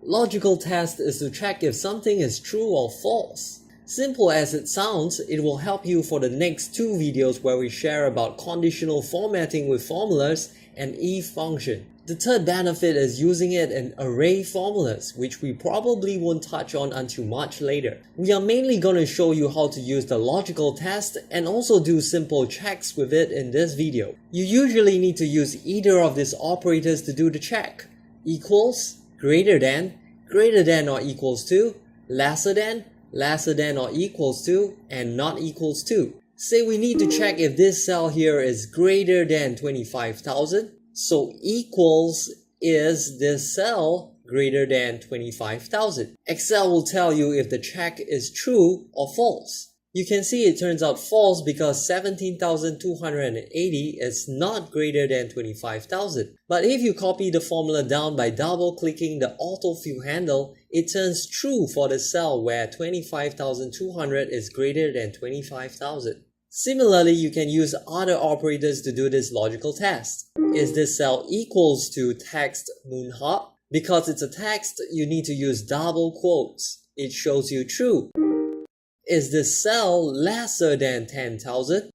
Logical test is to check if something is true or false. Simple as it sounds, it will help you for the next two videos where we share about conditional formatting with formulas and if function. The third benefit is using it in array formulas, which we probably won't touch on until much later. We are mainly going to show you how to use the logical test and also do simple checks with it in this video. You usually need to use either of these operators to do the check. Equals, greater than or equals to, lesser than or equals to, and not equals to. Say we need to check if this cell here is greater than 25,000. So equals is this cell greater than 25,000. Excel will tell you if the check is true or false. You can see it turns out false because 17,280 is not greater than 25,000. But if you copy the formula down by double-clicking the autofill handle, it turns true for the cell where 25,200 is greater than 25,000. Similarly, you can use other operators to do this logical test. Is this cell equals to text moonhot? Because it's a text, you need to use double quotes. It shows you true. Is this cell lesser than 10,000?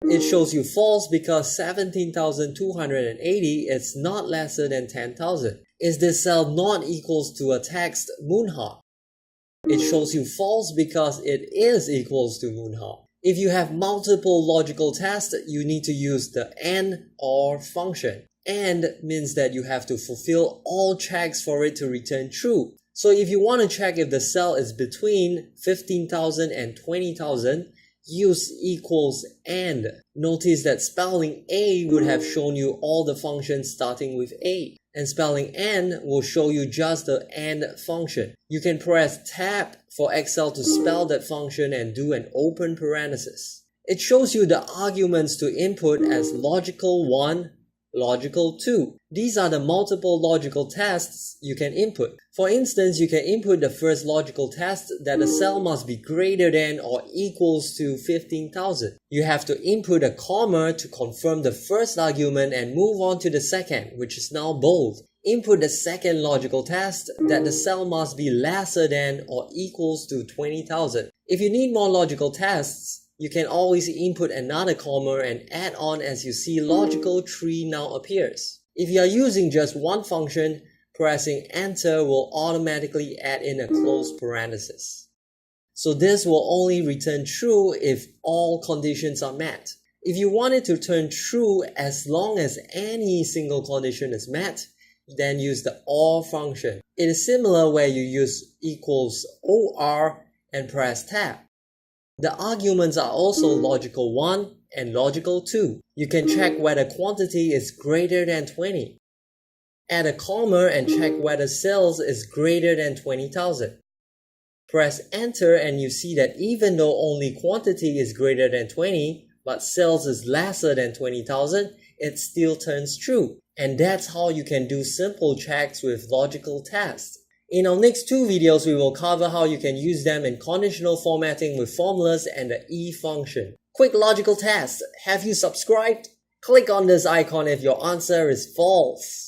It shows you false because 17,280 is not lesser than 10,000. Is this cell not equals to a text moonhot? It shows you false because it is equals to moonhot. If you have multiple logical tests, you need to use the AND OR function. AND means that you have to fulfill all checks for it to return true. So if you want to check if the cell is between 15,000 and 20,000, use equals AND. Notice that spelling A would have shown you all the functions starting with A. And spelling AND will show you just the AND function. You can press Tab for Excel to spell that function and do an open parenthesis. It shows you the arguments to input as logical 1, logical 2. These are the multiple logical tests you can input. For instance, you can input the first logical test that the cell must be greater than or equals to 15,000. You have to input a comma to confirm the first argument and move on to the second, which is now bold. Input the second logical test that the cell must be lesser than or equals to 20,000. If you need more logical tests, you can always input another comma and add on as you see logical tree now appears. If you are using just one function, pressing enter will automatically add in a close parenthesis. So this will only return true if all conditions are met. If you want it to turn true as long as any single condition is met, then use the OR function. It is similar where you use equals OR and press tab. The arguments are also logical 1 and logical 2. You can check whether quantity is greater than 20. Add a comma and check whether sales is greater than 20,000. Press enter and you see that even though only quantity is greater than 20, but sales is lesser than 20,000, it still turns true. And that's how you can do simple checks with logical tests. In our next two videos, we will cover how you can use them in conditional formatting with formulas and the if function. Quick logical test. Have you subscribed? Click on this icon if your answer is false.